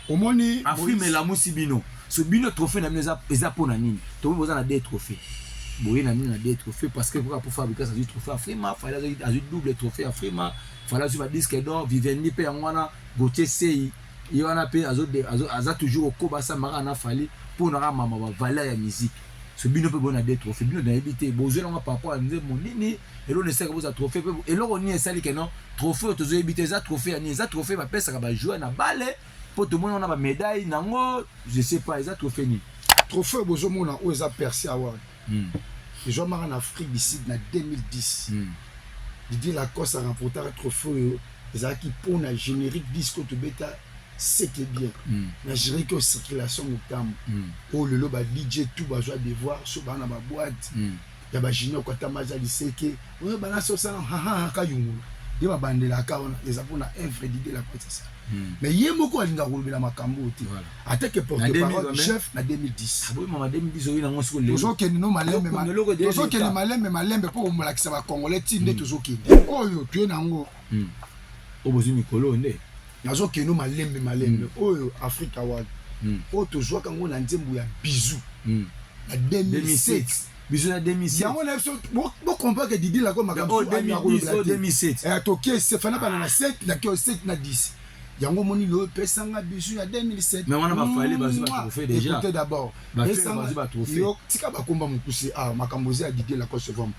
omoni Afrique la musi bino ce bino trophée na meza pona nini to boza na des trophées boye na nini na des trophées parce que pour fabriquer ça du trophée Afrima fallait azui double trophée Afrima fallait azui ba disque d'or Vivendi pe ngwana Gauthier Sei yona pe aza toujours au koba ça mara na fali pour na mama ba valeur ya musique ce bino pe bona des trophées bino na éviter bozo na papa nze monini et l'on essaie que vous a trophée et l'on on y essaie que non trophée to zo éviter ça trophée ni ça trophée ba pesa ka ba jouer na balle pour tout le monde on a ba médaille nango je sais pas ça trophée ni trophée bozo mona o eza Percy Award les joueurs en Afrique d'ici en 2010 Didier Lacoste a remporté un trophée qui pour un générique disque de bêta c'était bien la générique en circulation notamment oh le loba DJ tout va jouer des voix sur dans ma boîte il y a ba junior quand ta maza dit c'est que on ba na so ça ha kayungu il va bander la ka on les a pour na œuvre Didier Lacoste ça mais yemoko alinga kolobela makambo te ata que porte-parole chef na 2010 aboy mama 2010 oyi na ngosi ko le tozo ke no malembe tozo ke malembe pour molakisa ba congolais tinde tozo ke oyo tu nango obozi mikolo nde nazo ke no malembe oyo Africa Award o tozo kango na nzembo ya bisou na 2007 bisou na 2007 yango na bo comprendre que Didier Lacoste makambo 2010 toke se fana bana na 7 na 7 na 10 yango moni le pesanga bisu ya 2007 mais on a pas fallu bazu ba trophée déjà écoutez d'abord bazu ba trophée yo tika ba komba mukusi makambozi ya Didier Lacoste forme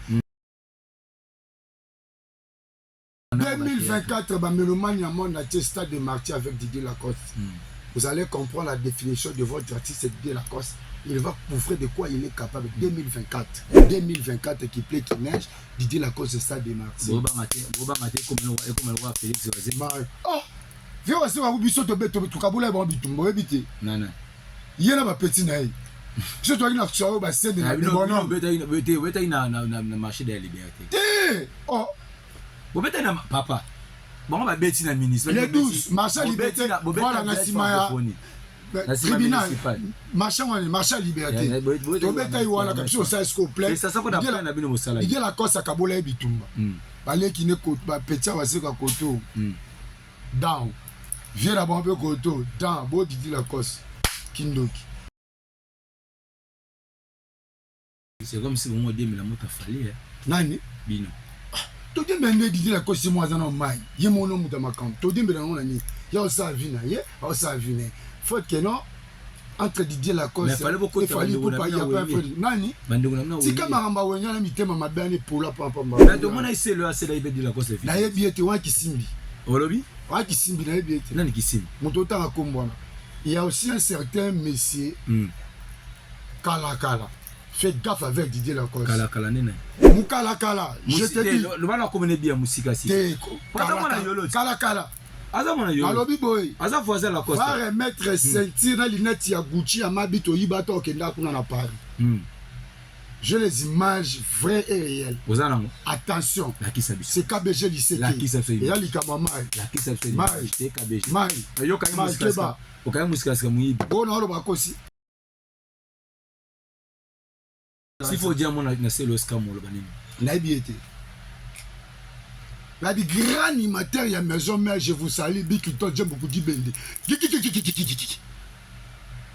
2024 ba mélomane ya monde à stade de Martyr avec Didier Lacoste vous allez comprendre la définition de votre artiste Didier Lacoste il va prouver de quoi il est capable 2024 qui plaît qui neige Didier Lacoste stade de Martyr boba maté comme le roi Félix oh viens aussi à biso to beto to kabula ba bitumbo ebité nana yena ba petit na yi je toi na chao ba scène na bono beta na marché de la liberté oh bo beta na papa bon ba beti na ministre les 12 marché liberté voilà na simaya tribunal marché liberté to beta yi wala kapso ça est complet ça ko da na bino mosala il y a la cause kabula bitumba balé qui ne ko ba petit wa se ka koto down viens d'abord un peu koto dans beau Didier Lacoste kindoki c'est comme si on dit mais la moto fallait nani bino to dembe Didier Lacoste moi za no mai ye mono muta makam to dembe na nani ya sa vina ye o sa vina faut que non entre Didier Lacoste il fallait pour pas y avoir nani tika maramba wenya na mitema mabani pola papa mais to mona ise le assez la Didier Lacoste na ye biete wa kisimbi olobi wa kisimbi na ye biete nani kisimbi moto tanga kombona il y a aussi un certain monsieur Kala faites gaffe avec Didier Lacoste Kala nene Mukala je te dis le bana komene bien musika si Kala azamona yo alobi boy aza voisin Lacoste va remettre ceinture na lunette ya Gucci ya mabito yibata okenda kuna na Paris j'ai les images vraies et réelles. Attention, c'est KBG lycée. Il y a les camarades. S'il faut dire, c'est le scam. La di grand animateur ya maison mère je vous salue Bikito j'aime beaucoup Dibende.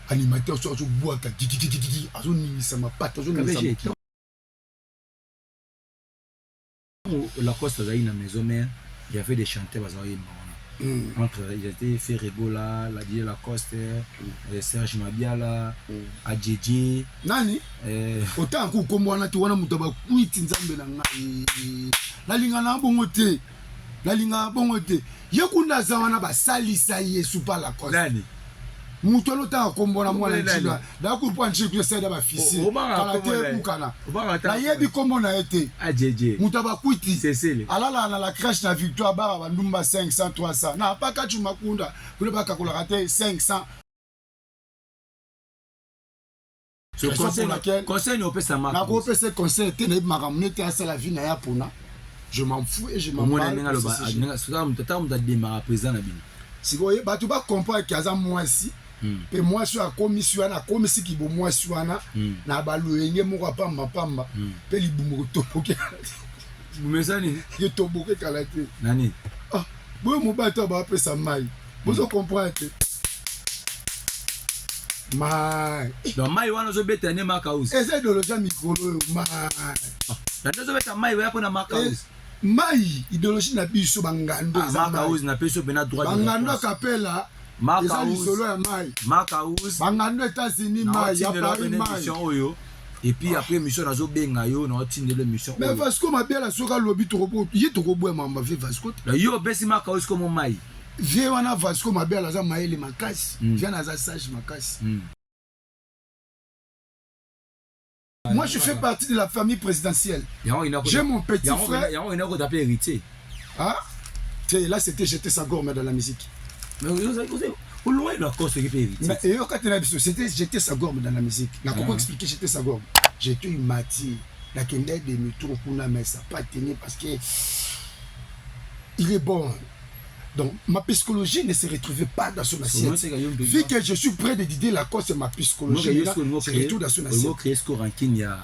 Animateur sur ce bois qui azo nimisa ma patte azo nimisa. Lacoste a une maison mère, il y avait des chanteurs entre ils étaient fait Regola, la Didier Lacoste, Serge Mabiala, Adjedje. Nani? Autant que komwana tu wana mutaba kuiti nzambe na ngai. La linga na bongote. La linga bongote. Yekunda zawana ba salisa Yesu pa Lacoste. Nani? Mutono ta kombona mwana nchila da ku panchi ku seda ba fisi kala te ukana la yebi kombona ete Adjedje mutaba kwiti sesele alala na la crash na victoire ba ba ndumba 500 300 na pa ka chumakunda kule ba kakola kate 500 ce conseil au pesa ma na ko pesa conseil te na makamune te asa la vie na ya pona je m'en fous et je m'en bats moi na ba ça mutata mutata démarrer présent na bino si vous ba tu ba comprendre que aza moi si pe moi sur la commission na komisi ki bo moi sur na baluenge moko pamba pe libumu topoke bumesani ye toboke kala te nani ah boy mo bato ba pesa mai bozo comprendre mai donc mai wana ozobeta ne Makauzi eza idéologie mikolo mai nani ozobeta mai oya mpona Makauzi mai idéologie na biso bangando Makauzi na peso pena droit bangando akapela eza lisolo ya mai Makauzi bangando États-Unis mai ya Paris mai oyo et puis après mission nazo benga yo na otindele mission mais Vasco mabela soka lobi torobo ye torobo mamba ve Vasco yo besi Makauzi comme mai vie wana Vasco mabela za maele makasi vie na za sage makasi. Moi je fais partie de la famille présidentielle. J'ai mon petit frère. Il y a un héritier. Ah, là c'était j'étais sa gourme dans la musique. Mais au loin la cause qui fait héritier. Mais et quand on a vu c'était j'étais sa gourme dans la musique. Na comment expliquer j'étais sa gourme. J'étais une mati. La kende de métro pour la mais ça pas tenir parce que il est bon. Donc, ma psychologie ne se retrouvait pas dans son assiette. Vu que je suis près de Didier Lacoste, c'est ma psychologie se retrouve dans son assiette. Il y a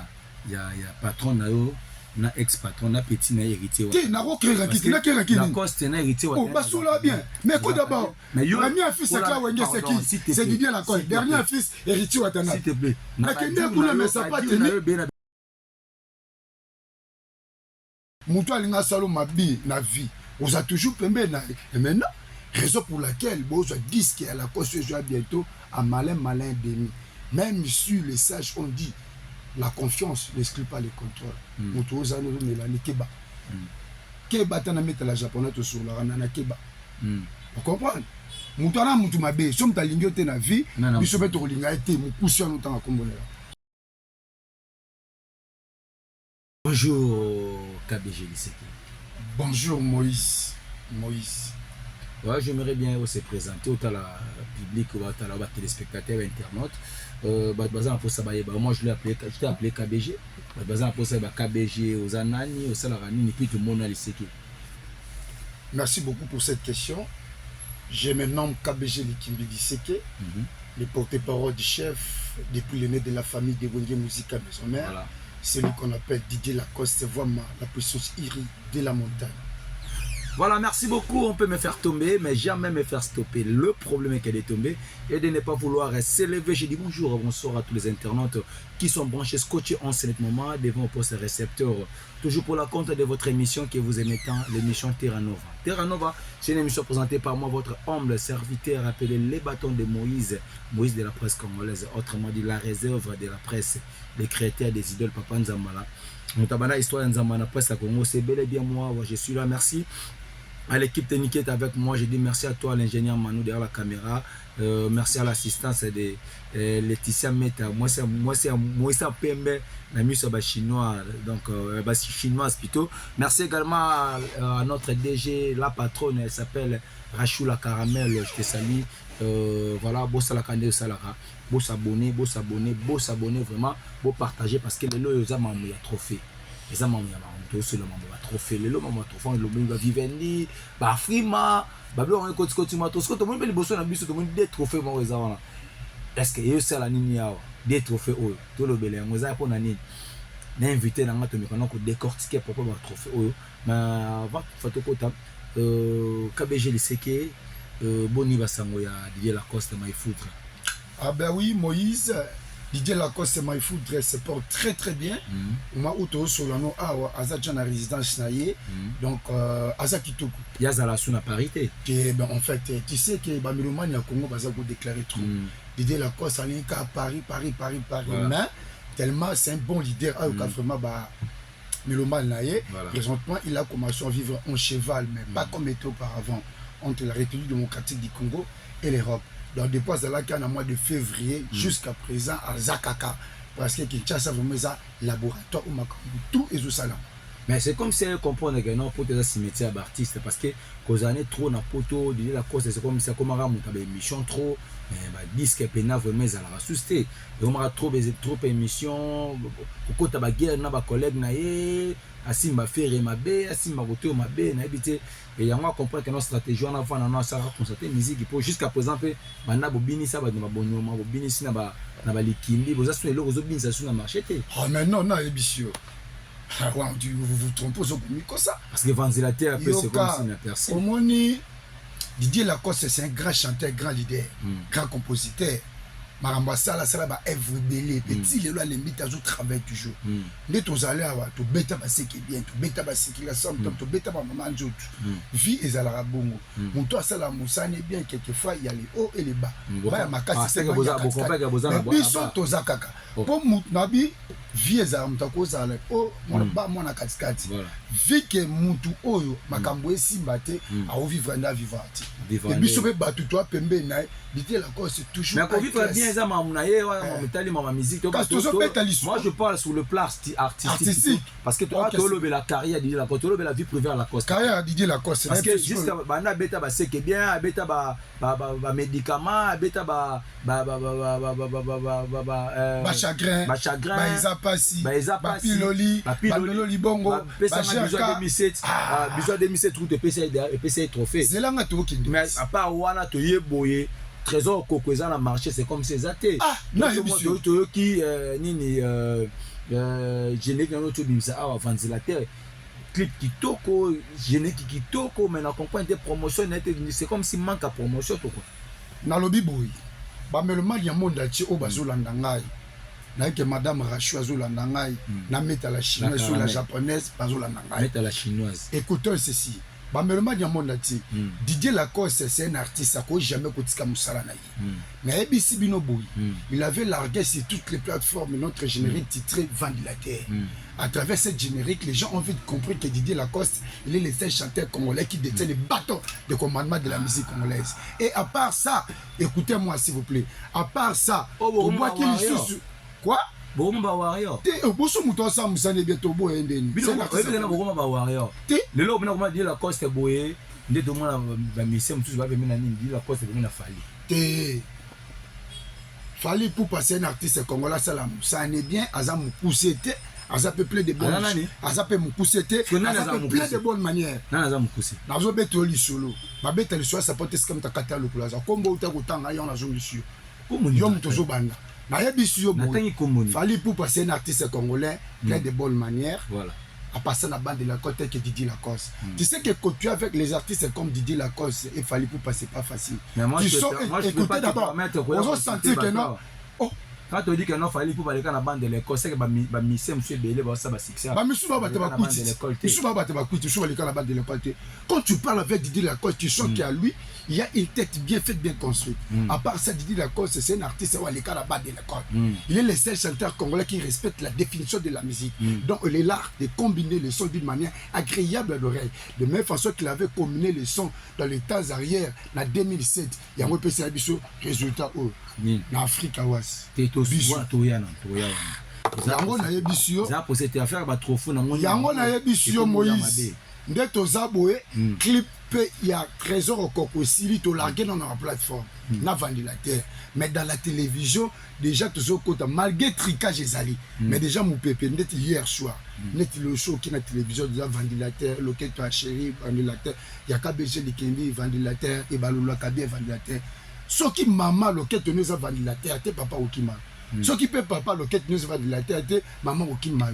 patron, na ex-patron, na petit, na héritier. Lacoste, na héritier. Oh, bah, ça bien. Mais quoi d'abord? Dernier fils, c'est là où c'est qui? C'est Didier Lacoste. Dernier fils, héritier Watana. S'il te plaît. Mais mais ça pas tenir. Moutou alinga salo mabi na vie. On a toujours pembé. Et maintenant, raison pour laquelle on dit qu'à la cause joue bientôt à malin demi. Même sur les sages, on dit la confiance n'exclut pas le contrôle. Moutoza nous mélanie keba. Keba tana mettre la japonaise sur la ranana keba. Vous comprenez? Moutana moutou mabé, somme ta ligne de na vie, biso beto linga été mou poussière longtemps à Combolera. Bonjour KBG Liseki. Bonjour Moïse. Ouais, j'aimerais bien se présenter au public, au téléspectateurs, internautes. Moi je l'ai appelé, je t'ai appelé KBG. KBG aux Anani, aux Salarani, et puis tout le monde a Liseki. Merci beaucoup pour cette question. Je me nomme KBG Likimbi Liseki, le porte-parole du chef depuis le nez de la famille de Wenge Musica Maison-Mère. Voilà. Celui qu'on appelle Didier Lacoste, c'est vraiment la puissance iri de la montagne. Voilà, merci beaucoup. On peut me faire tomber, mais jamais me faire stopper. Le problème est qu'elle est tombée et de ne pas vouloir s'élever. J'ai dit bonjour, bonsoir à tous les internautes qui sont branchés, scotchés en ce moment devant au poste récepteur. Toujours pour la compte de votre émission que vous aimez tant, l'émission Terra Nova. Terra Nova, c'est une émission présentée par moi, votre humble serviteur appelé Les Bâtons de Moïse. Moïse de la presse congolaise, autrement dit la réserve de la presse, les créateurs des idoles Papa Nzambala. Notabana histoire Nzambala presse à Congo, c'est bel et bien moi, je suis là, merci. À l'équipe technique qui est avec moi, je dis merci à toi, l'ingénieur Manu derrière la caméra. Merci à l'assistance de Laetitia Meta. Moi, c'est PMB, la musique chinois, donc chinoise plutôt. Merci également à notre DG, la patronne, elle s'appelle Rachoula Caramel, je te salue. Voilà, beau salakande salara, beau s'abonner, vraiment, beau partager parce que les lots, ils ont un trophée. Les amants, il y a un trophée, les lots, trophée, le monde va vivre, bah, frima, bah, on continue à tout ce que tout le monde peut bosser dans le bus, tout le monde des trophées, moi, les amants. Est-ce que y a la ligne des trophées, tout le belé, on a pour nani, n'inviter dans notre mécanique pour décortiquer pour le trophée, mais va photocopie, KBG Liseki, Boni Basangoya, Didier Lacoste, Maïfoutre. Ah ben oui, Moïse. Didier Lacoste My Food se porte très très bien. On a auto solano Azadjan à résidence naïe. Donc Azakitoku. Yazala sous la parité. En fait, tu sais que Bamiloman à Congo va déclarer trop. Didier Lacoste allait à Paris. Mais tellement c'est un bon leader à vraiment Miloman naïe. Présentement, il a commencé à vivre en cheval, mais pas comme était auparavant entre la République démocratique du Congo et l'Europe. Donc, depuis le mois de février jusqu'à présent à Zakaka, parce que Kinshasa vraiment un laboratoire où tout est au salon. Mais c'est comme si on comprend que non, pour des cimetières d'artistes, parce que quand on est trop dans poteau, la cause c'est comme si on a une émission trop, mais disque et pénal vraiment à la ressusciter. On a trop d'émissions, pourquoi tu as guerre dans collègue naïe, asi m'a fait remabé, asi m'a voté ma bé, n'a habité. Et on comprend que notre stratégie en avant, on a ça constaté musique pour jusqu'à présent, maintenant bobini ça va dans bonne moment, bobini si na ba likimbi, vous avez le rozo bin ça sur na marché. Ah mais non, ébissio. Vous vous trompez comme ça. Parce que ventilateur peut se comme si n'a personne. Au moins Didier Lacoste c'est un grand chanteur, grand leader, grand compositeur. makambo asala ba œuvre belé petit lelo alembi tazo travail toujours nde tozali awa tobeta baseki bien tobeta baseki la somme tobeta ba mama nzoto vie ezalaka bongo moto asala musane bien quelquefois il y a les hauts et les bas ba makasi c'est biso toza kaka po mutu nabi vie ezala moto akozala o mwana katikati vie ke mutu oyo makambo esimba te aovivre nda vivante et biso pe batu toi pembe na Didier Lacoste c'est toujours mais vivre bien ça mamuna ye wa metali mama musique moi je parle sur le plan artistique parce que toi tu as la carrière Didier Lacoste tu as la vie privée à Lacoste carrière Didier Lacoste parce que jusqu'à bana beta ba seke bien beta ba médicament beta ba chagrin ba ezapasi ba piloli bongo ba besoin 2007 tout PC trophée zelanga to kindi mais à part wana to yeboye trésor kokweza na marché c'est comme ces athées non to qui nini générique na to bimisa awa ventilateur clip kitoko générique kitoko mais na comprendre des promotions c'est comme si manque à promotion to quoi na lobi boy ba meloma ya monde ati o bazolanda ngai na que madame Rachou azolanda ngai na meta la chinoise sur la japonaise bazolanda ngai meta la chinoise écoutez ceci ba meloma ya monde ati Didier Lacoste c'est un artiste ko jamais kotika musala na ye mais ebisi bino boy il avait largué sur toutes les plateformes notre générique titré Ventilateur. À travers cette générique, les gens ont vite compris que Didier Lacoste, il est le seul chanteur congolais qui détient les bâtons de commandement de la musique congolaise. Et à part ça, écoutez-moi s'il vous plaît, à part ça, on voit qu'il est quoi? Bomba warrior. Te boso muto sa musane bientôt bo endeni. C'est na bomba ba warrior. Te le lo bina comment dire Lacoste boye, nde to mona ba mission tout ba bemena nini dire Lacoste bemena fali. Te Fali pour passer un artiste congolais ça la musane bien azam pousser te aza peuplé de bonnes aza pe pousser te aza plein de bonnes manières. Na azam pousser. Na zo beto li solo. Ba beta li so ça peut être comme ta kata lo kulaza. Kombo uta kutanga yo na zo li sur. Comme yom to zo banda. Na yebisu yo bo. Fali pour passer un artiste congolais plein de bonnes manières. Voilà. À passer la bande de la côte que Didier Lacoste. Tu sais que quand tu es avec les artistes comme Didier Lacoste, il fallait pour passer pas facile. Mais moi tu sens écoutez d'abord. On va sentir que non. Oh. Quand tu dis que non fallait pour aller dans la bande de l'école, c'est que ba mission monsieur belé ba ça ba succès. Ba monsieur ba te ba kuti. Monsieur ba te ba kuti, monsieur ba aller dans la bande de l'école. Quand tu parles avec Didier Lacoste, tu sens qu'à lui, il y a une tête bien faite, bien construite. À part ça, Didier Lacoste, c'est un artiste qui est à la bande de l'école. Il est le seul chanteur congolais qui respecte la définition de la musique. Donc il est l'art de combiner les sons d'une manière agréable à l'oreille. De même façon qu'il avait combiné les sons dans les temps arrière, en 2007, il y a un peu de résultat en Afrique. Yango na yebisio za posete affaire ba trofo na ngoni yango na yebisio Moïse nde toza boye clip ya trésor okoko sili to largué dans la plateforme na Ventilateur mais dans la télévision déjà tozo kota malgré tricage ezali mais déjà mon pépé net hier soir net le show qui na télévision déjà Ventilateur loquet toi chéri Ventilateur ya KBG Likembi Ventilateur et balolo kabie Ventilateur soki mama loquet nous a Ventilateur te papa okima ce qui peut papa loquet nous va de la tête maman okima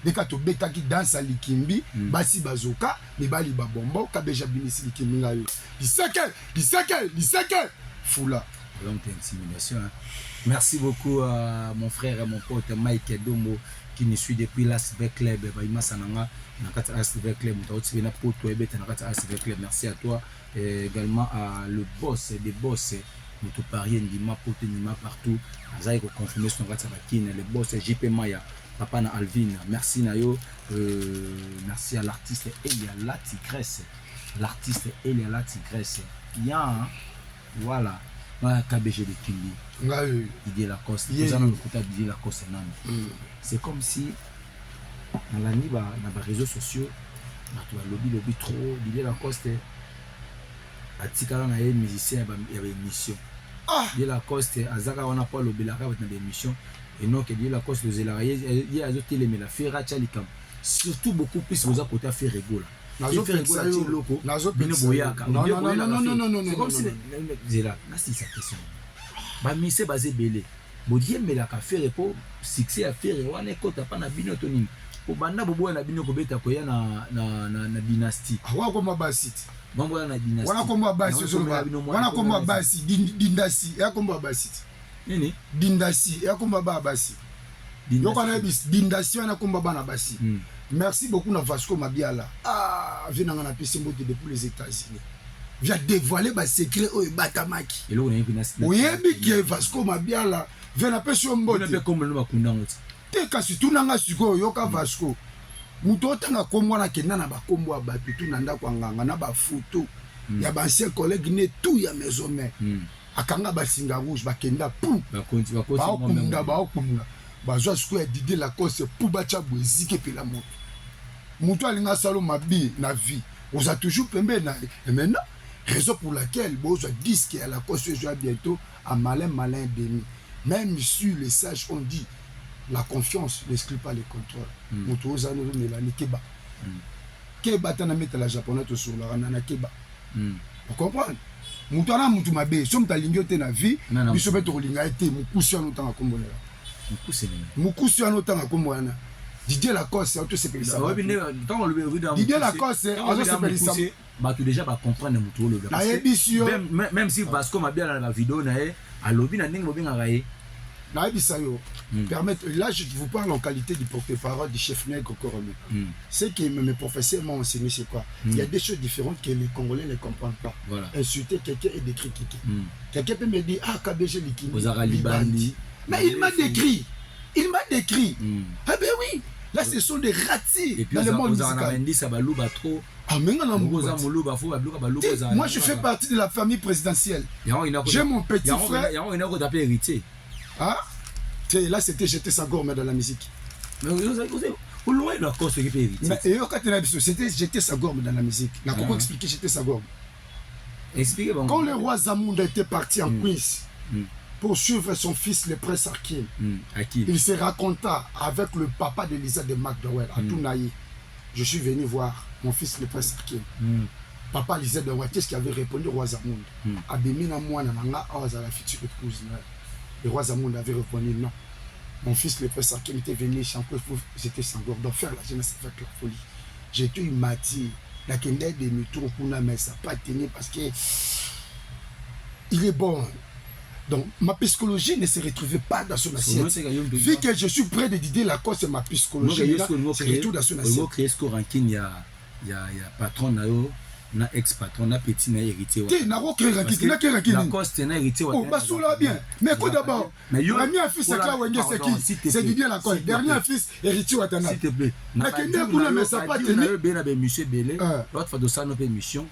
de ka to beta ki danse likimbi basi bazoka mibali babombo kabeja binisi likimbi ngayo diseke fula longue intimidation hein. Merci beaucoup à mon frère et mon pote Mike Dombo qui me suit depuis l'Asbec Club ba imasananga na kata Asbec Club mutauti na poto ebeta na kata Asbec Club. Merci à toi et également à le boss des boss Moto Paris Ndima Pote Ndima partout azaï ko confirmer son kata bakine le boss JP Maya papa na Alvin merci nayo merci à l'artiste Elia la Tigresse bien voilà KBG de Kimbi Didier Lacoste Didier Lacoste c'est comme si dans la nuit dans les réseaux sociaux tu as lobby trop Didier Lacoste atikala na ye musicien ya émission Didier Lacoste azaka wana pas lobby la dans des émissions et non que Didier Lacoste le zela ye azotele mais la fera chalikam surtout beaucoup plus aux côté à faire rigoler non c'est comme si zela na si sa question ba mise basé belé bodie mais la ka faire pour succès à faire wana kota pa na bino to nini po banda bobo na bino ko beta ko ya na dynastie wa ko mabasit mambo na dynastie wana ko mabasi wana ko mabasi dynastie ya ko mabasit nini Dindasi ya komba ba basi yoko na bis Dindasi na komba ba na basi. Merci beaucoup na Vasco Mabiala. Ah, venanga na pesi mbote depuis les États-Unis. Vient dévoiler ba secret o batamaki. Elo na yipina. Oyebi ke Vasco Mabiala vient na pesi mbote. Na comme le makunda ngoti. Te kasi tunanga siko yoka Vasco. Muto otanga kombo na kenda na ba kombo ba pitu na ndako nganga na ba photo. Ya ba ancien collègue ne tout ya maison mère. Akanga ba singa rouge ba kenda pou. Ba okunda. Bazwa siko ya Didier Lacoste pou bacha bwezike pela moto. Muto alinga salo mabi na vie. On a toujours pembe na. Et maintenant, raison pour laquelle Bozo dit que Lacoste joue bientôt à malin demi. Même sur les sages on dit la confiance n'exclut pas le contrôle. Muto ozano melani keba. Keba tana meta la japonaise sur la nana keba. Vous comprenez? Muto na mutu mabe, somme ta lingio te na vie, biso beto linga ete mukusi anu tanga kombolela. Mukusi anu tanga kombolela. Didier Lacoste, auto s'appelle ça. Didier Lacoste, auto s'appelle ça. Bah tu déjà pas comprendre mutu le gars. Même si Vasco m'a bien la vidéo na e, a lobby na ndenge lobby ngaraye. Na bisayo. Permettre là je vous parle en qualité du porte-parole du chef nègre Coromé. Ce que mes professeurs m'ont enseigné c'est quoi? Il y a des choses différentes que les Congolais ne comprennent pas. Voilà. Insulter quelqu'un et décrire quelqu'un. Quelqu'un peut me dire ah KBG Likini. Mais il m'a décrit. Il m'a décrit. Ah ben oui. Là, ce sont des ratis dans le monde musical. Moi, je fais partie de la famille présidentielle. J'ai mon petit frère. Ah, là, c'était jeter sa gomme dans la musique. Mais c'était jeter sa gomme dans la musique. N'a pas expliqué jeter sa gomme. Quand le roi Zamunda était parti en Queens pour suivre son fils, le prince Hakim. Il se raconta avec le papa d'Elisa de McDowell, à Tounaï. Je suis venu voir mon fils, le prince Hakim. Papa Elisa de McDowell, qu'est-ce qu'il avait répondu au roi Zamunda? Abemina moi, nanga, la future épouse. Le roi Zamunda avait répondu non. Mon fils, le prince Hakim, était venu chanter pour j'étais sans gorge, donc faire la jeunesse avec la folie. J'étais une matière. La kende de Mutro Kuna, mais ça n'a pas tenu parce que il est bon. Donc, ma psychologie ne se retrouvait pas dans son assiette. Vu que je suis près de Didier Lacoste, ma psychologie se retrouve dans son assiette. Il y a patron, na ex-patron, na petit, na héritier. Tu n'as pas créé Rankini, na créé Rankini. Lacoste, na héritier. Oh, bah, ça bien. Mais quoi d'abord? Dernier fils, c'est quoi, c'est qui? C'est Didier Lacoste. Dernier fils, héritier Watana. S'il te plaît. Na kende kuna mais ça pas tenu. Na be monsieur Belé. L'autre fois de ça no mission.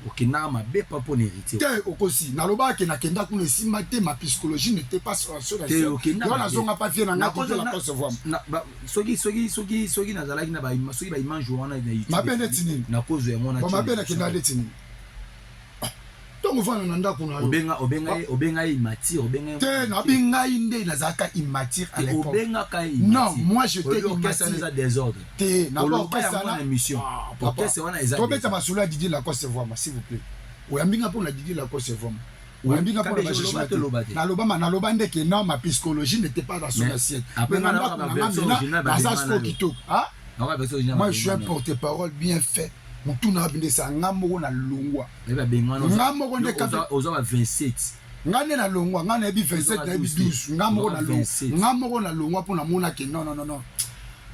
OK, na ma be pas pour héritier. Te okosi, na loba ke na kenda kuna simate ma psychologie n'était pas sur la te OK, na zonga pas fier na Didier Lacoste voir. Na soki na zalaki na ba soki ba image wana na YouTube. Ma bene tini. Na cause ya mona. Ma bene kenda letini. Donc on va en anda kuna obenga immature obenga te na benga inde na zaka immature à l'époque obenga kai non moi je t'ai immature ça désordre te na pas ça na émission papa c'est wana ezali to beta masula Didier Lacoste vraiment s'il vous plaît oyambinga pour la Didier Lacoste vraiment oyambinga pour la jugement na loba ndeke non ma psychologie n'était pas dans son assiette après na ça skokito ah moi je suis un porte-parole bien fait mutuna binde sa ngamoko na longwa ngamoko nde ka oza 27 ngane na longwa ngane bi 27 na bi 12 ngamoko na longwa pour na mona ke non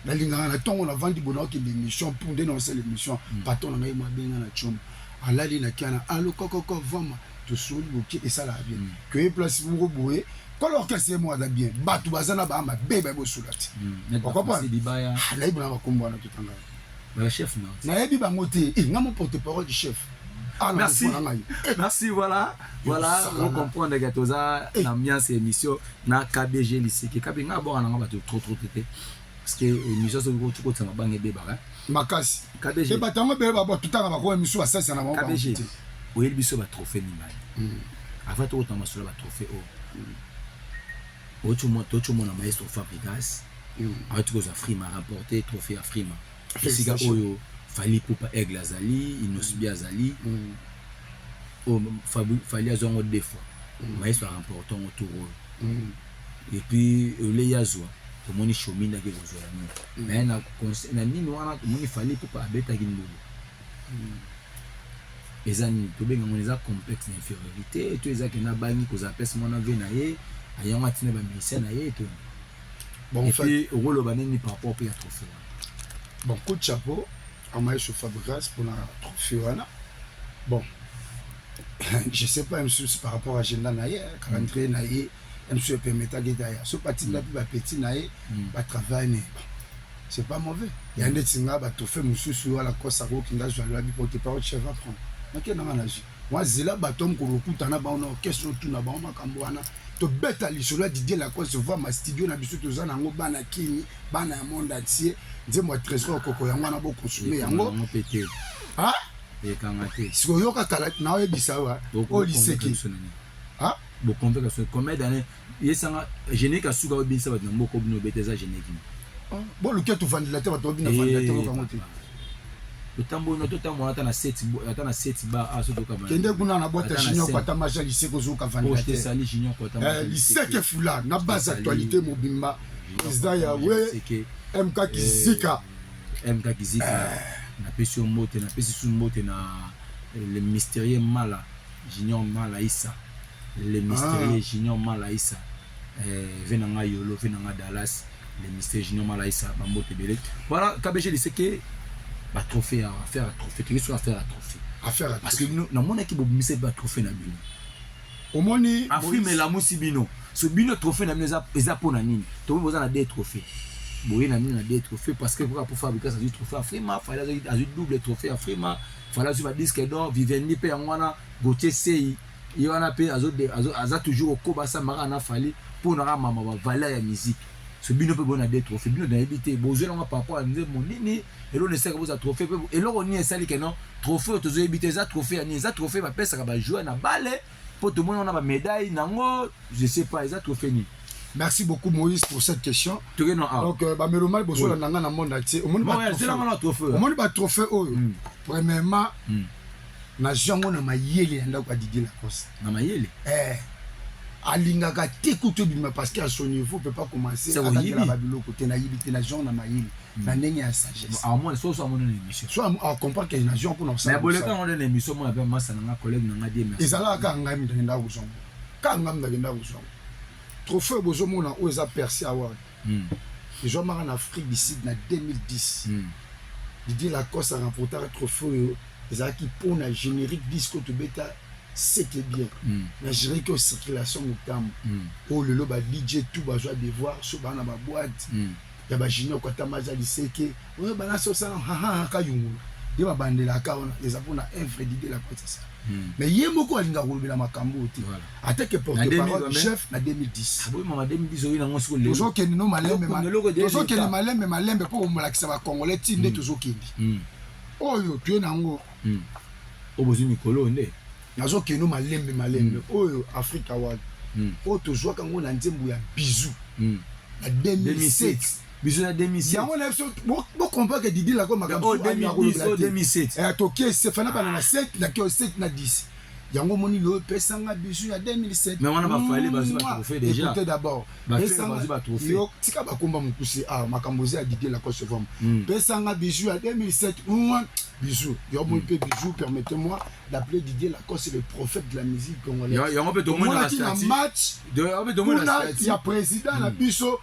na linga na tongo na vandi bona ke l'émission pour dénoncer l'émission patron na ngai ma benga na chom alali na kiana allo kokoko vama to soli boki et ça la bien que place pour boye quand l'orchestre est moi bien batu bazana ba ma bebe bo sulati pourquoi là il bla ba kombo na tutanga le chef nayebi bango te ngamo porte-parole du chef. Merci voilà on comprend que toza l'ambiance émission na KBG lycée que KBG nga bon nga ba trop tété parce que émission so ko tuko tsama bange beba makasi KBG e batango beba ba tutanga ba ko émission à 500 na bango KBG oyebi biso ba trophée nimani avant to tamba sur ba trophée tu mon maestro Fabrigas avec tous Afrima remporté trophée Afrima Sika oyo fali poupa aigle azali inosbi azali fali azongo deux fois maestro remportant autour et puis le yazwa tomoni chomina ke zola mais na nini wana tomoni fali poupa abeta kindulo ezani to benga moneza complexe d'infériorité to ezaki na bangi ko za pesa mona ve na ye ayanga tina ba musicien na ye to bon et puis rôle baneni par rapport à trophée bon coup de chapeau à Maestro Fabregas pour la trophée wana bon je sais pas monsieur par rapport à agenda na ye calendrier na ye monsieur permettre geta so parti la ba petit na ye ba travail c'est pas mauvais il y a des tinga ba trophée monsieur sur la course à Kinga je la bi porter parole chef va prendre OK na nganaji moi zela batom ko lokutana ba ona question tout na ba makambo wana to beta lisolo Didier Lacoste voir ma studio na biso toza nango bana kini bana monde entier nze moi trésor koko yango na bo consommer yango pété ah et kangate siko yoka kala na oyebisa wa o liseki ah bo convaincre sur combien d'années yesanga génique asuka obinisa ba moko bino beteza génique bon le ketu ventilateur to bina ventilateur ko ngote le tambo no to tambo ata na 7 ba aso to ka kende kuna na boîte junior kwa tamasha liseko zo ka ventilateur sali junior kwa tamasha liseke fula na base actualité mobimba président ya we MK Kizika na pesi mote na pesi su mote na le mystérieux Mala Junior Malaïsa le mystérieux Junior Malaïsa venanga yolo venanga Dallas le mystérieux Junior Malaïsa ba mote belé voilà KBG dit c'est que ba trophée à faire trophée tu veux faire trophée parce que nous na mon équipe bobimisa ba trophée na bino omoni afime la musibino ce bino trophée na bino eza pona nini to boza na des trophées boye na mina des trophées parce que pour fabriquer ça du trophée Afrima fallait azu double trophée Afrima fallait azu ba disque d'or Vivendi pe ngwana Gauthier Sei yona pe aza toujours au Kobasa mara na fali pour na mama ba valeur ya musique ce bino pe bona des trophées bino na éviter bozo na par rapport à nzembo nini et l'on essaie que vous a trophée et l'on ni essaie que non trophée to zo éviter ça trophée ni ça trophée ba pesa ba jouer na balle pour tout le monde on a ba médaille nango je sais pas ça trophée ni. Merci beaucoup Moïse pour cette question. Donc ba meloma bozo la nanga na monde entier. On moni ba trophée oyo. Premièrement na jango na mayele anda kwa Didier Lacoste. Na mayele. Alingaka tekuto bima parce qu'à son niveau peut pas commencer à la babilo côté na yibité na jango na mayele. Na ndenge ya sagesse. À moins soit mon émission. Soit à comprendre que na jango pour non ça. Mais boleka on donne émission moi avec massa na collègue na ngadi merci. Ezala ka ngami ndenda uzongo. Ka ngami ndenda uzongo. Trophée bozomona o eza Percy Award. Les joueurs en Afrique d'ici en 2010. Didier Lacoste a remporté un trophée qui pour la générique disco de bêta c'était bien. La générique de circulation notamment. Oh le loba DJ tout va jouer des voix sur la boîte. Il y a junior quand tamaja liseke. Ouais balance ça ha ha kayungu. Il va bander la kaona les apona un Didier Lacoste ça. Mais il y a beaucoup de gens qui ont makambo oti. Attaque que porte-parole chef en 2010. Ah oui, maman 2010 oui na ngosiko le. Toujours que nous malembe toujours que les malembe pour me l'accès à congolais tinde toujours kindi. Oh yo tu nango. Obozu mikolo nde. Nazo que nous malembe. Oh yo Africa Award. Oh toujours quand on a nzembo ya bisou. En 2007. Bisous en 2007. Yango na bon comprendre que Didier Lacoste makambo 2017. Et toké c'est fana ba na 7 na 7 na 10. Yango moni lo pesanga bisous en 2007. Mais on a pas fallu bazu ba trophée déjà. Écoutez d'abord. Pesanga ba trophée. Yo tika ba komba mukusi makambo za Didier Lacoste forme. Pesanga bisous en 2007. Bisous. Yo mon pe bisous permettez-moi d'appeler Didier Lacoste le prophète de la musique congolaise. Yango pe to mona na match. Il y a président la biso.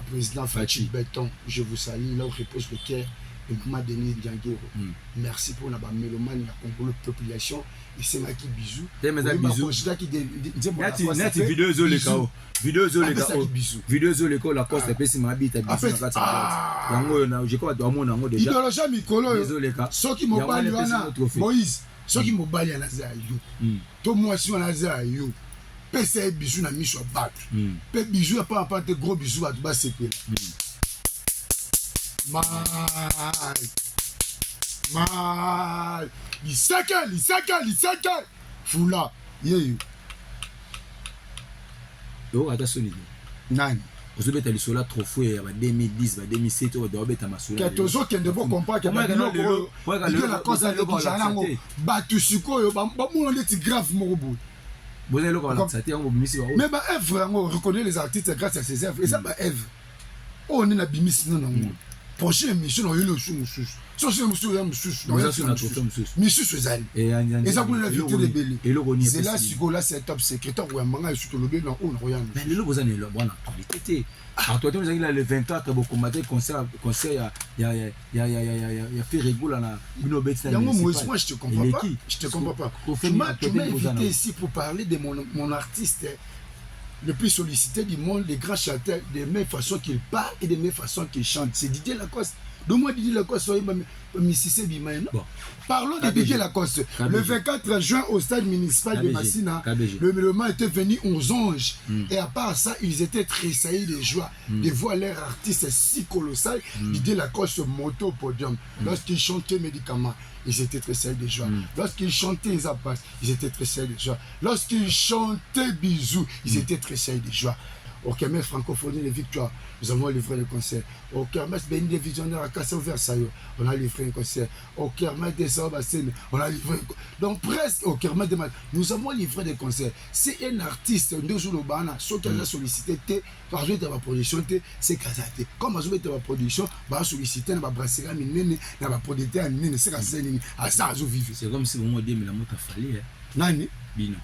Président Fachi Béton, je vous salue, là où repose le cœur de Mama Denis Diangero. Merci pour la mélomane, la Congolo population. Et c'est qui bisous. Bisous. Net vidéo zo le kao. Vidéo zo le kao. Vidéo zo le kao la coste pesi mabita bisous na kati. Yango na je crois domo nango déjà. Idoloja mikolo yo. Soki mobali wana Moïse, soki mobali ana za yo. To moi si on a za yo. Pese bisous na miso battu. Pe bisous a pas te gros bisous à tout bas c'est mal. Lisaka. Fula. Yeyo. Yo ata soni. Nani. Ozo beta lisola trophée ya 2010 ba 2007 o do beta masola. Que tozo kende bo comprendre que ba loko. Il la cause de Kijanango. Batu sikoyo ba mo ndeti grave mo bo. Mais bah Ève, on reconnaît les artistes grâce à ses œuvres. Et ça, bah Ève. On est la bimis non. prochaine émission on le sous so c'est monsieur là monsieur monsieur ezali et ça pour l'inviter de belé c'est là siko là c'est top secrétaire ou manga surtout le bien on royal mais le besoin est là bon actualité actualité nous là le 24 pour combattre concert il y a fait rigoler na bino bête là moi je te comprends pas tu m'as invité ici pour parler de mon artiste le plus sollicité du monde, les grands chanteurs, des mêmes façons qu'ils parlent et des mêmes façons qu'ils chantent. C'est Didier Lacoste. Donc moi, Didier Lacoste, parlons de Didier Lacoste. Le 24 juin, au stade municipal de Massina, le Méloma était venu aux anges. Et à part ça, ils étaient tressaillis de joie de voir leur artiste si colossal. Didier Lacoste montait au podium. Lorsqu'il chantait Médicaments, ils étaient tressaillis de joie. Lorsqu'ils chantaient Zapas, ils étaient tressaillis de joie. Lorsqu'ils chantaient Bisous, ils étaient tressaillis de joie. Au Kermesse francophonie de Victoire, nous avons livré le concert. Au Kermesse Béni des visionnaires à Cassel Versailles, on a livré un concert. Au Kermesse des Sabassines, on a livré un concert. Donc presque au Kermesse des nous avons livré des concerts. C'est un artiste, nous sommes au Bana, ceux qui ont sollicité, par exemple, ma production, c'est Kazaté. Comme je vais ma production, je vais solliciter, je vais brasser, je vais produire, c'est Kazaté, à ça, je vis. C'est comme si on dit, mais la moto a fallu. Nani? Bino.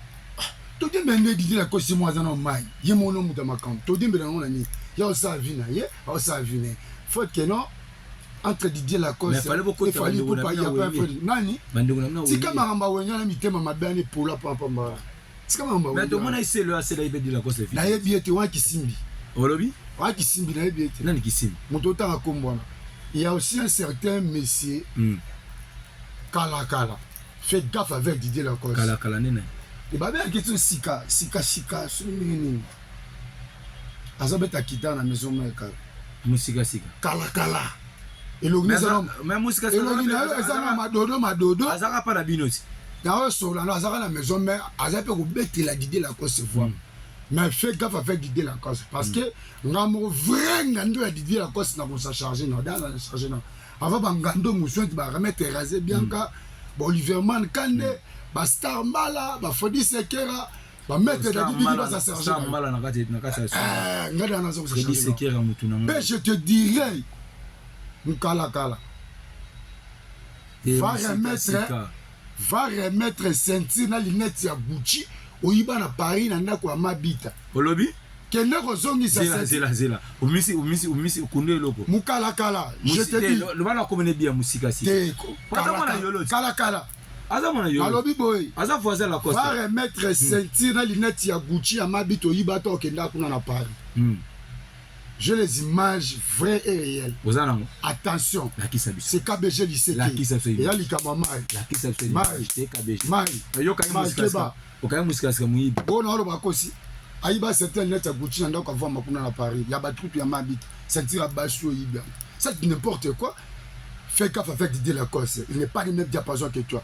Tout le monde dit la cause moi dans mai. Il y a mon nom dans ma camp. Tout le monde dit il y a ça vient, il y a ça vient. Faut que non entre Didier Lacoste. Mais fallait beaucoup de pour pas y avoir nani. Si comme Mamba Wenya na mitema mabane pour la papa. Si comme Mamba Wenya. Mais tout le monde essaie le assez la Didier Lacoste. Na yebi ete wa kisimbi. Olobi? Wa kisimbi na yebi ete. Nani kisimbi? Moto a kombona. Il y a aussi un certain monsieur Kala. Faites gaffe avec Didier Lacoste. Kala nene. Et bah bien question sika sur nini azobeta kita na maison meka musika kala et le maison mais musika et le na madodo azaka pas la binoti na so la azaka na maison mais azape ko beti la Didier Lacoste voir mais fais gaffe avec Didier Lacoste parce que ngamo vrai ngando ya Didier Lacoste na ko sa charger na dans la charger na avant bangando muso ti ba remettre raser bien ka Olivier Man Kande ba Star Mala ba Fodi Sekera ba mettre da Bibi ba sa sergent Star Mala na kati ngada na so Fodi Sekera mutu na mais je te dirais Nkala va remettre ceinture na lunette ya Gucci oyiba na Paris na ndako ya Mabita olobi kende kozongisa zela umisi kunde loko mukala je te dis le bana komene bien musika si kala azamona yo alobi boy aza voisin la Coste va remettre ceinture na lunette ya Gucci ya Mabita oyiba to kende kuna na Paris. J'ai les images vraies et réelles. Attention. C'est KBG lycée. Il y a l'Ikamama. Aïba certains net à Gucci n'a qu'à voir Makuna à Paris. Il y a des trucs qui m'ont habité. C'est un basio Ibia. C'est n'importe quoi. Fais gaffe avec Didier Lacoste. Il n'est pas le même diapason que toi.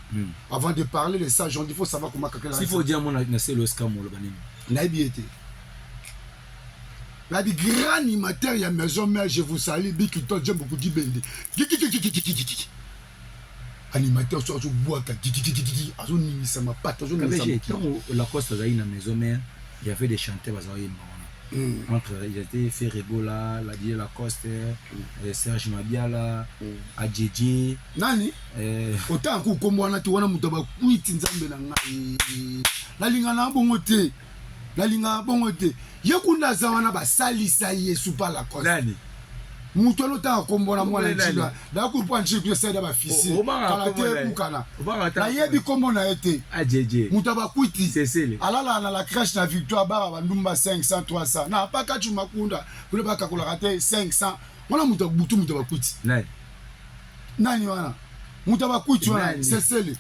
Avant de parler de ça, il faut savoir comment quelqu'un. S'il faut dire mon c'est le scam le banim. Naïbiété. La di grand animateur ya maison mère je vous salue Bikito j'aime beaucoup Dibende. Animateur sur ce bois azo nimi ça m'a pas toujours la Coste a une maison mère, il y avait des chanteurs bazaï entre ils étaient fait Rebola, la Didier Lacoste, Serge Mabiala, Adjedje nani autant ko komwana tu wana muto ba kuiti nzambe na ngai la linga na bongote la linga bongote yekunda zawana basalisa yesu pa la Coste nani muto lota kombona mwana nchila da ku panchi ku seda ba fisi kala te kukana la yebi komona ete Adjedje muto ba kuiti sesele alala na la crash na victoire bara bandumba 500 300 na pa ka chumakunda kule ba kakula kate 500 wana muto butu muto ba kuiti nani wana muto ba kuiti wana sesele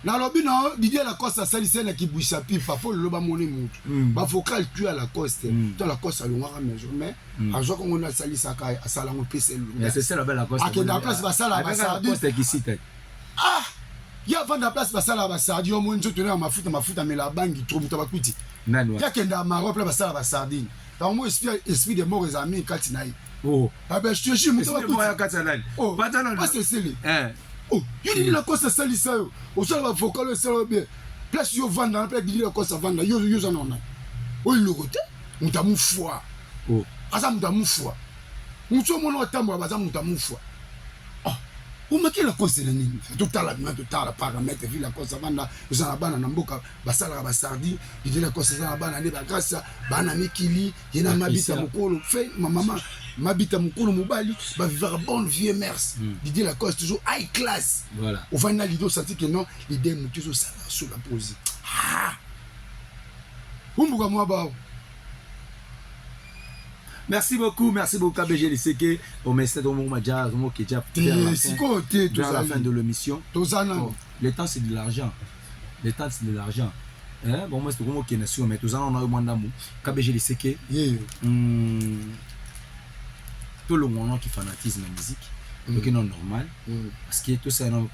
na lobi na Didier Lacoste a sali sena ki bouissa pipa faut le ba moni mutu ba focal tu à la Coste dans la Coste alongwa maison mais a jo ko ngona sali saka asala ngo pese lu c'est ça la belle Lacoste a la place ba sala ba sardi Coste qui cite ya vanda place ba sala ba sardi au moins nzoto na mafuta mais la bangi trop muta ba kuti nani ya kenda Maroc ba sala ba sardine dans mon esprit de mauvais amis katinai ah ben je te jure muta ba kuti pas c'est oh, you dis la Coste sali ça yo. Au sol va vocal ça bien. Place yo vendre en place Didier Lacoste vendre yo en on. Oh il le côté, muta mu foi. Oh, asa muta mu foi. mutu mona otambola baza mutu amufwa omaki Lacoste na nini totala bima totala paramètre vi Lacoste banda eza na bana na mboka basalaka basardi Didier Lacoste eza na bana nde bagrasa bana mikili ye na mabita mokolo fe mama mabita mokolo mobali bavivaka bonne vie mers Didier Lacoste toujours high class voilà ovandi na lido osati ke non l'idée motu ezosala sur la pose umbuka mwa bao. Merci beaucoup KBG Liseke. Au mestre de mon Madja, mon Kedja. Vers la fin de l'émission. Le temps c'est de l'argent. Le temps c'est de l'argent. Bon moi c'est comme qui nation mais tous on a eu moins d'amour. KBG Liseke. Tout le monde qui fanatise la musique. Donc non normal parce que tout ça dans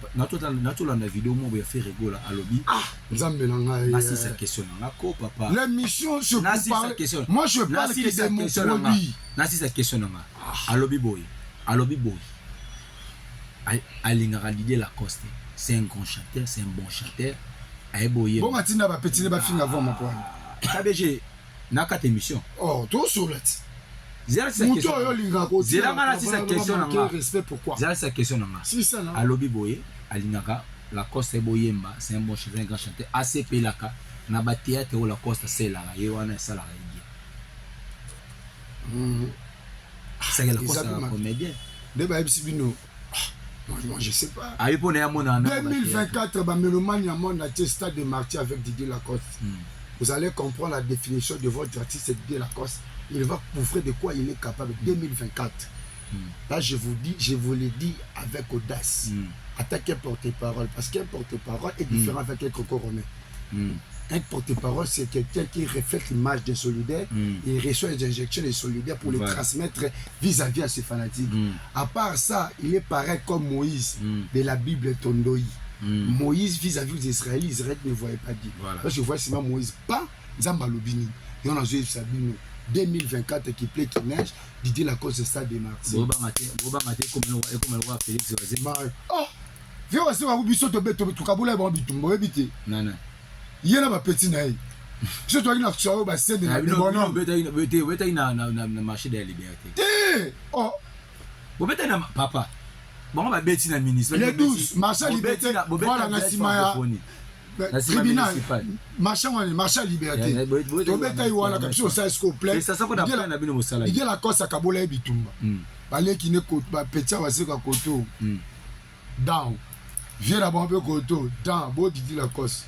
la vidéo moi il fait rigoler à lobby c'est sa question là papa l'émission je parle moi je parle que des mots produits c'est sa question là à lobby boy Alingara Didier Lacoste c'est un grand chanteur c'est un bon chanteur ay boy bon matina ba petit ba fin avant mon point KBG na 4 émissions oh tout sur là Zéro sa question. À lobby boye, à l'ingaka, Lacoste boyemba, c'est un bon chanteur, un grand chanteur. ACP laka, na ba théâtre ou Lacoste c'est là, yewana sala c'est que Lacoste est un comédien. Débat Ibsibino. Moi je sais pas. 2024, bah mélomane à mon stade de Marty avec Didier Lacoste. Vous allez comprendre la définition de votre artiste, c'est Didier Lacoste. Il va prouver de quoi il est capable. 2024. Là, je vous le dis avec audace. Attaquez porte-parole. Parce qu'un porte-parole est différent avec un coco-romain. Un porte-parole, c'est quelqu'un qui reflète l'image des solidaires. Il reçoit les injections des solidaires pour les transmettre vis-à-vis à ses fanatiques. À part ça, il est pareil comme Moïse de la Bible Tondoï. Moïse vis-à-vis des Israélites, Israël ne voyait pas dire. Là, je vois seulement Moïse, pas Zambalobini. Et on a joué Sabino. 2024 qui plaît qui neige Didier Lacoste c'est ça démarche oh viens aussi à biso to beto to kabula ba bitumbo ebité nana yena ba petit na ye je toi na so ba scène na bonhomme beta na marché de la liberté oh bo beta na papa bon ba beti na ministre les 12 marché liberté voilà na simaya tribunal marché liberté to beta yi wana kapso ça est complet ça ko da plan na bino mosala Didier Lacoste akabola e bitumba bale ki ne ko ba petit wa se ka koto down viens là-bas un peu koto down bo Didier Lacoste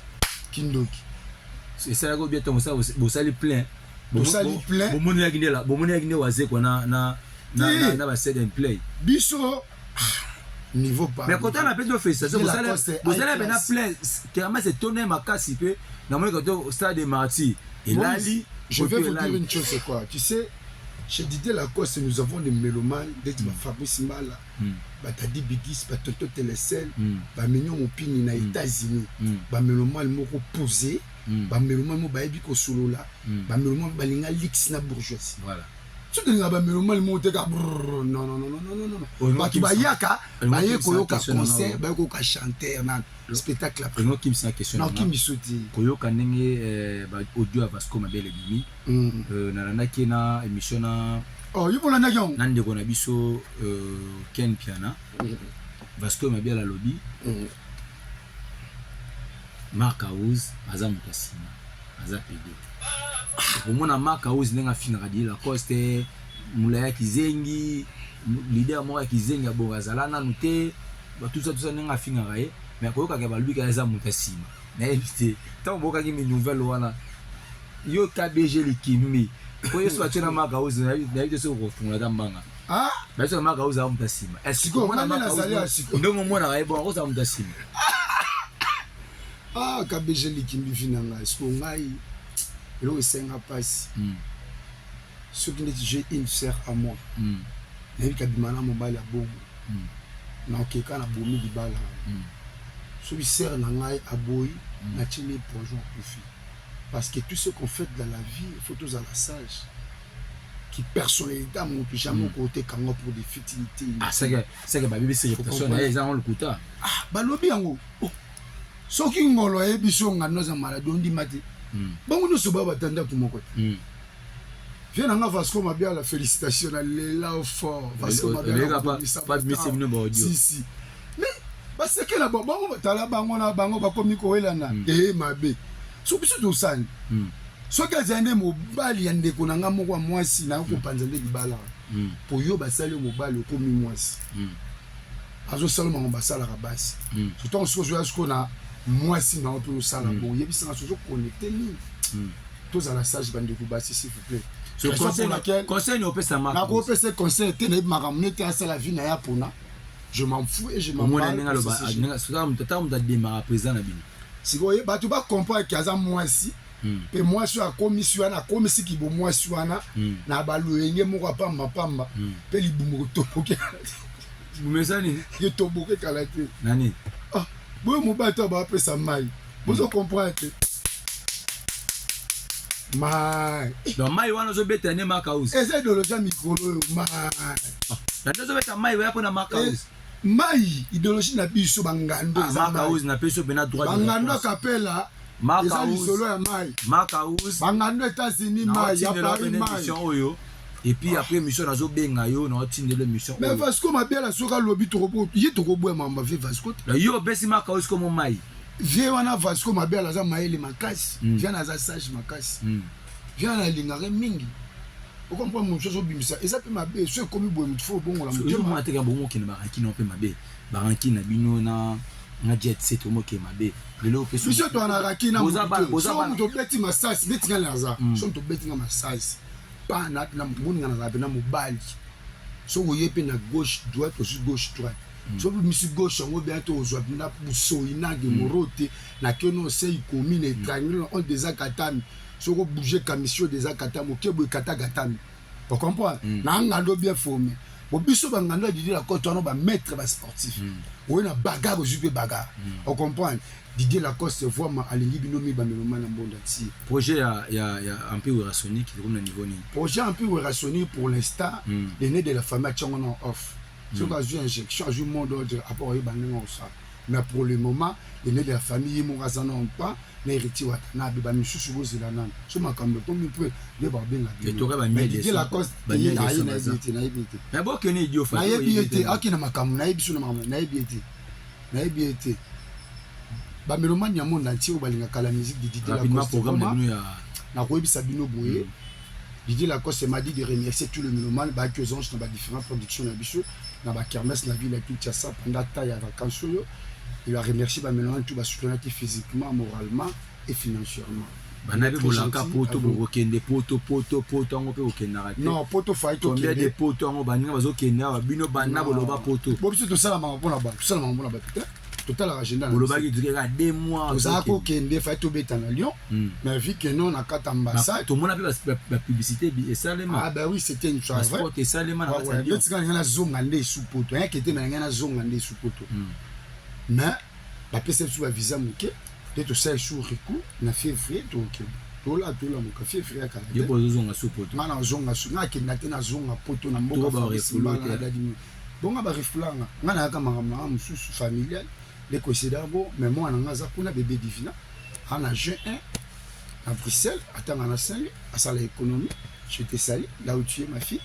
kindoki c'est ça ko bientôt ça bo sali plein bo moni ya gine wa ze ko na ba set and play biso niveau pas mais quand on a fait ça vous allez maintenant plein carrément c'est tourner ma casse peu dans mon côté stade de Marty et là je vais vous dire une chose c'est quoi tu sais chez Didier Lacoste nous avons des mélomanes des Fabrice Mbala batadi bigis batoto telesel ba mignon opini na États-Unis ba mélomane moko posé ba mélomane mo ba ebi ko solola ba mélomane balinga lix na bourgeoisie voilà tu dis nga ba mélomane mo te ka non ba ki ba yaka ba ye koyoka concert ba ko ka chanter na spectacle après non qui me question non qui me sauter koyoka ndenge ba audio Vasco Mabele bimi na naki na émission na oh il faut la nagion nande ko na biso Ken Piana Vasco Mabele la lobby Mark House azam kasina azapede omona Mark House ndenge finira Didier Lacoste mulaya kizengi leader mo ya kizengi abogazala na nute ba tout ça ndenge finira ye mais koyoka ke ba lui ka azam kasina na éviter tant boka ki mi nouvelle wana yo KBG likimi ko yeso atena Mark House na éviter se refunga tambanga ah ba so Mark House azam kasina est-ce que on a Mark House ndongo mona ka ebo azam kasina ah KBG likimi finanga est-ce que ngai il est passe ce qui j'ai une sœur à moi et il kabimana mobile bon na okeka na bomi di bala ce qui sert na ngai aboy na tili projet profit parce que tout ce qu'on fait dans la vie il faut tous à la sage qui personnalité à mon jamais côté kango pour des futilités ah c'est que ba bibi c'est personne ils ont le kuta ah ba lobi yango so ki ngolo e biso ngano za malade on di mate bango no soba batanda pour mon côté viens nanga Vasco Mabia la félicitation là au fort Vasco Mabia pas de mise bino audio si mais parce que la bango tala bango na bango ba komi ko elana mabe so biso to sani soki azande mobali ya ndeko nanga moko mwasi na ko panza nde libala po yo basali mobali komi mwasi azo sala mo basala ka basi surtout so na mwasi na opo sala bo yebisa na so connecter ni tous à la sage bande ko basi s'il vous plaît ce conseil ne peut pas marcher na ko pesa conseil te na makamne te asa la vie na ya pona je m'en fous et je m'en bats si vous batu ba comprendre que aza mwasi pe mwasi a komisi wana komisi ki bo mwasi wana na baluyenge moko pamba pamba pe libumu to poke Bumesani ke to boke kala te nani ah bo mo ba to ba pesa mai vous comprendre mai donc mai wana zo beta ne makaus essaye de le faire micro mai na zo beta mai wa pona makaus mai idéologie na biso bangando za makaus na peso bena droit bangando kapela makaus solo ya mai makaus bangando États-Unis mai ya Paris mai oyo et puis après mission nazo benga yo na otinde le mission mais Vasco Mabia la soka lobi to robo yi to robo mamba ve Vasco la yo besi makaus comme mai vie wana Vasco Mabia la za maele makasi vient na za sage makasi vient na lingare mingi o comprend mon chose bimisa et ça peut mabe so comme bo mfo bongo la yo mo ateka bongo ki na baraki na pe mabe baraki na bino na jet set mo ke mabe lelo pe so monsieur to na raki na mo to beti massage beti ngala za so to beti ngama massage pas na mbuni ngana za na mobali so woye pe na gauche droite aussi gauche droite so misi gauche ngo bientôt ozwa na buso inage morote na keno sei commune triangle on des akatami so ko bouger commission des akatami ke bo katami on comprend na ngando bien formé bo biso bangando di la côte on ba maître ba sportif o na bagarre o jupe bagarre on comprend Didier Lacoste voit ma alingi binomi ba meloma na monde entier projet ya un peu irrationnel qui tourne au niveau ni projet un peu irrationnel pour l'instant l'aîné de la famille Tchongono off so ka ju injection ju monde ordre apport bango ça mais pour le moment l'aîné de la famille mo razana pas na héritier wa na ba misusu bozela nan so makambo to mi peu le ba benga et to ba mi Didier Lacoste na ibiti mais bon que ni idiot fa na ibiti akina makambo na ibisu na makambo na ibiti ba melomani ya monde entier balinga kala musique de Didier Lacoste programme na ko ibisa bino boye Didier Lacoste m'a dit de remercier tous les mélomanes ba que zonge dans différentes productions na biso na ba kermesse na ville ya Kinshasa pendant ta ya vacances. Il a remercié ba melomane tout ba soutenir physiquement, moralement et financièrement. Banabe bolaka poto bokende poto ngo pe okenda raté. Non, poto fight to kende de poto ngo baninga bazokenda ba bino bana boloba poto. Bo biso to sala ma mpona ba, to sala ma mpona ba total agenda boloba ki durera 2 mois. Ozako kende fight to beta na Lyon, mais vu que non na kata ambassade, to mona pe la publicité et salema. Ah bah oui, c'était une chose vrai. Sport et salema na kata. Ouais, l'autre quand na zonga ndé sous poto, hein qui était mais na zonga ndé sous poto. Mais la PC sur la visa moké de tout ça sur recours na février donc tout là mon café février kala yo bozo zonga sous poto mana zonga sous na kenda te na zonga poto na mboka ba refulanga bonga ba refulanga ngana ka mangama mususu familial les considérable mais moi na ngaza kuna bébé divina en juin 1 à Bruxelles attends na Saint à ça l'économie j'étais salé là où tu es ma fille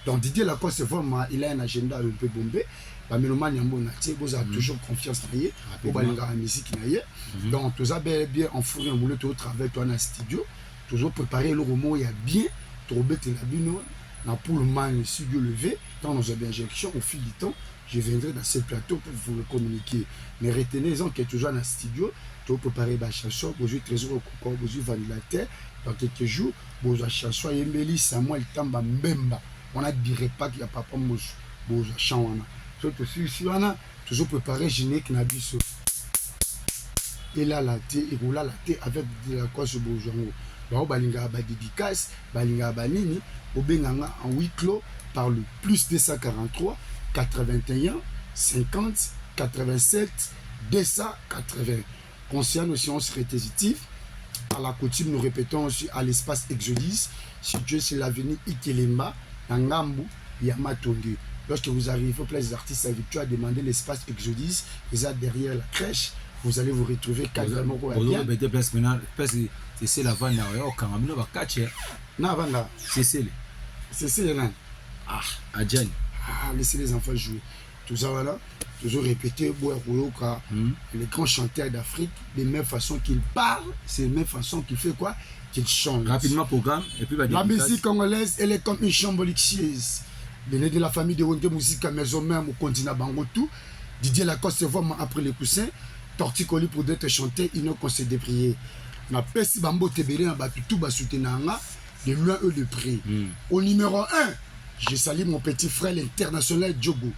donc Didier Lacoste vraiment il a un agenda un peu bombé ba melomani ya mbona tie boza toujours confiance na ye po balinga la musique na ye donc tous a bien en fourré un boulot au travail toi na studio toujours préparer le romo ya bien trop bête la bino na pour le man studio levé dans nos injections au fil du temps je viendrai dans ce plateau pour vous le communiquer mais retenez-en que toujours na studio to préparer ba chanson bozu trésor au bozu vanilla terre dans quelques jours bozu chanson yembeli Samuel Tamba Mbemba on a dirait pas qu'il y a papa mosu bozu chanwana surtout si on a toujours préparé générique na biso et là la thé et roula la thé avec de la quoi ce bojango ba balinga ba dédicace balinga ba nini obenganga en huis clos par le plus 243 81 50 87 280 concernant aussi on serait positif à la coutume nous répétons aussi à l'espace Exodus situé sur l'avenue Ikelemba na Ngambu ya Matonge. Lorsque vous arrivez au place des artistes à Victoire, demandez l'espace Exodus, vous êtes derrière la crèche, vous allez vous retrouver carrément bien. Place c'est la vanne au Cameroun va catcher na vanda c'est là ah Adjani laissez les enfants jouer tout ça voilà toujours répéter les grands chanteurs d'Afrique de même façon qu'ils parlent c'est de même façon qu'ils fait quoi qu'ils chantent rapidement programme et puis la musique congolaise elle est comme une chambre luxueuse venez de la famille de Wonde Musique à maison même au continent Bango tout Didier Lacoste vraiment après les coussins Torticoli pour d'être chanté ils n'ont qu'on se déprier na pesi bambo tebele na batu tout ba soutenir de loin eux de près au numéro 1 je salue mon petit frère l'international Djogo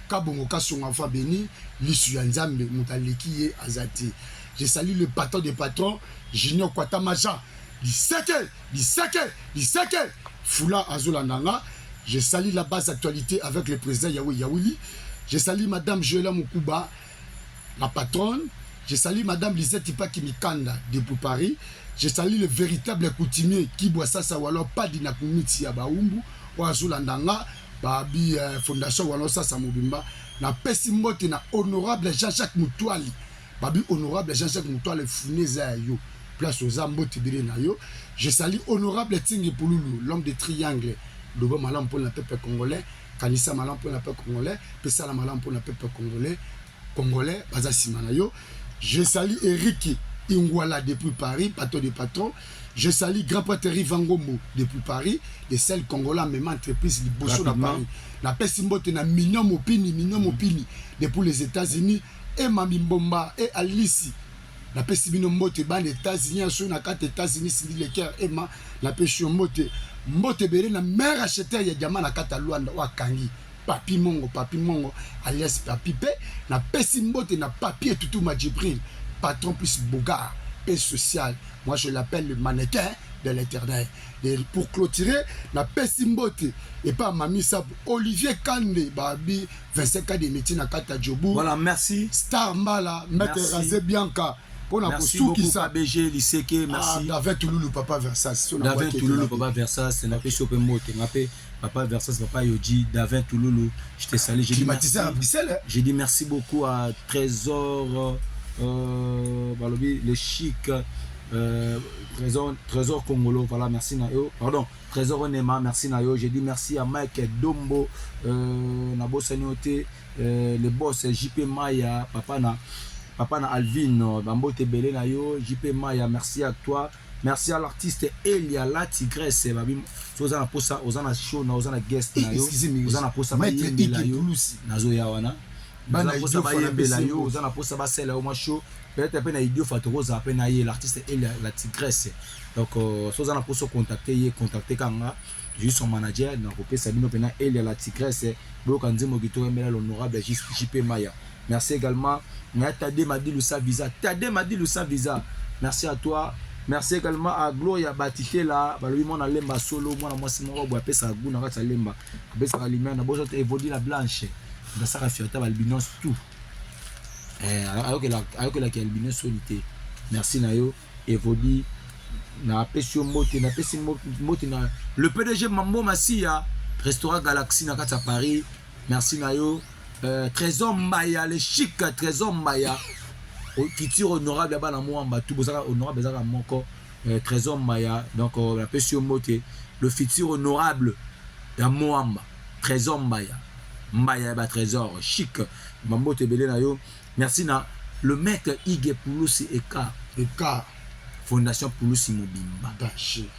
Kabongoka son enfant béni l'issue Nzambe Mutaleki et Azati je salue le patron des patrons Junior Kwatamaja Diseke Fula Azolandanga je salue la base actualité avec le président Yahweh Yaouli je salue madame Joëla Mokuba la patronne je salue madame Lisette Ipaki Mikanda depuis Paris je salue le véritable coutumier qui boit ça ou alors pas d'inakumiti ya baumbu ou Azolandanga babi fondation ou alors ça mobimba na pesi mbote na honorable Jean-Jacques Moutouali babi honorable Jean-Jacques Moutouali funeza yo place aux Zambote bire na yo je salue honorable Tingi Pouloulou l'homme de triangle Lobo malam pour le peuple congolais Kanissa malam pour le peuple congolais Pessala malam pour le peuple congolais baza simana yo je salue Eric Ingwala depuis Paris patron de patron je salue grand prêtre Vangombo depuis Paris les seuls congolais même entreprise liboso na Paris la pesi mbote na mignon mopini depuis les États-Unis et Mami Mbomba et Alice la pesi bino mbote ban États-Unis sur na carte États-Unis Cindy Lecker et la pesi mbote bere na mère acheteur ya diamant na kata Luanda wa kangi papi mongo alias papipe na pesi mbote na papier tutu ma Djibril patron plus Bogard et social moi je l'appelle le mannequin de l'éternel pour clôturer na pesi mbote et pas Mami Sab Olivier Kande babi 25 ans de métier na kata Djobu voilà merci Star Mbala maître Razé Bianca. Merci beaucoup BG Liseke merci David Touloulou papa Versas David Touloulou papa Versas c'est la pêche open mote ngape papa Versas papa Yoji David Touloulou je te salue j'ai dit merci beaucoup à Trésor le chic Trésor Congolo voilà merci Nayo pardon Trésor Onema merci Nayo j'ai dit merci à Mike Dombo Nabo Sanyote le boss JP Maya papa na Alvin Bambo Tebele na yo JP Maya merci à toi merci à l'artiste Elia la tigresse babim ozana posa ozana show na ozana guest na yo ozana posa ba yembe la yo nazo ya wana bana posa ba yembe la yo ozana posa ba sela au show peut-être pe na idio fatoroza pe na ye l'artiste Elia la tigresse donc ozana posa contacter kanga juste son manager na ko pesa bino pe na Elia la tigresse bo kanzimo gito emela l'honorable JP Maya. Merci également Tade Madi Lusa Visa. Merci à toi. Merci également à Gloria Batike là. Balobi mon alemba solo moi moi c'est mon bois pesa guna ka lemba. Pesa alimena na bozo Evodi la blanche. Dans sa fiota albinos tout. Avec la albinos solité. Merci Nayo Evodi na pesio mote na pesi mote na le PDG Mambo Massia restaurant Galaxy na kata Paris. Merci Nayo. Trésor Maya, le chic Trésor Maya, qui tire honorable là-bas dans Moamba, tout ça honorable dans Moko, Trésor Maya, donc la pêche moté, le futur honorable dans Moamba, Trésor Maya, Maya Trésor, chic, Mambo Tebele Nayo, merci na le maître Ige Pouloussi Eka, Fondation Pouloussi Mobimba,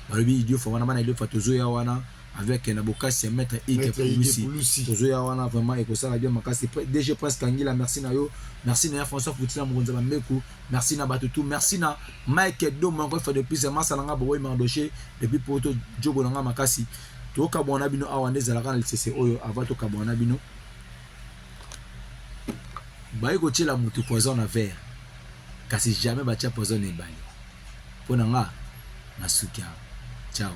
Balobi idio Fawanda Bana idio Fatozo ya wana. Avec Nabokasi maître Ike Pouloussi Tozoya wana vraiment et ça la bien makasi DG Prince Kangila merci Nayo merci na François Foutina Mounza Meku merci na Batutu merci na Mike Dom encore fois depuis c'est Masalanga Boy Mardoché depuis Poto Jogo Nanga makasi to kabona bino awande zalaka na CC oyo avant to kabona bino baye ko tshela mutu poison na verre kasi jamais batia poison na bali pona nga nasukia ciao.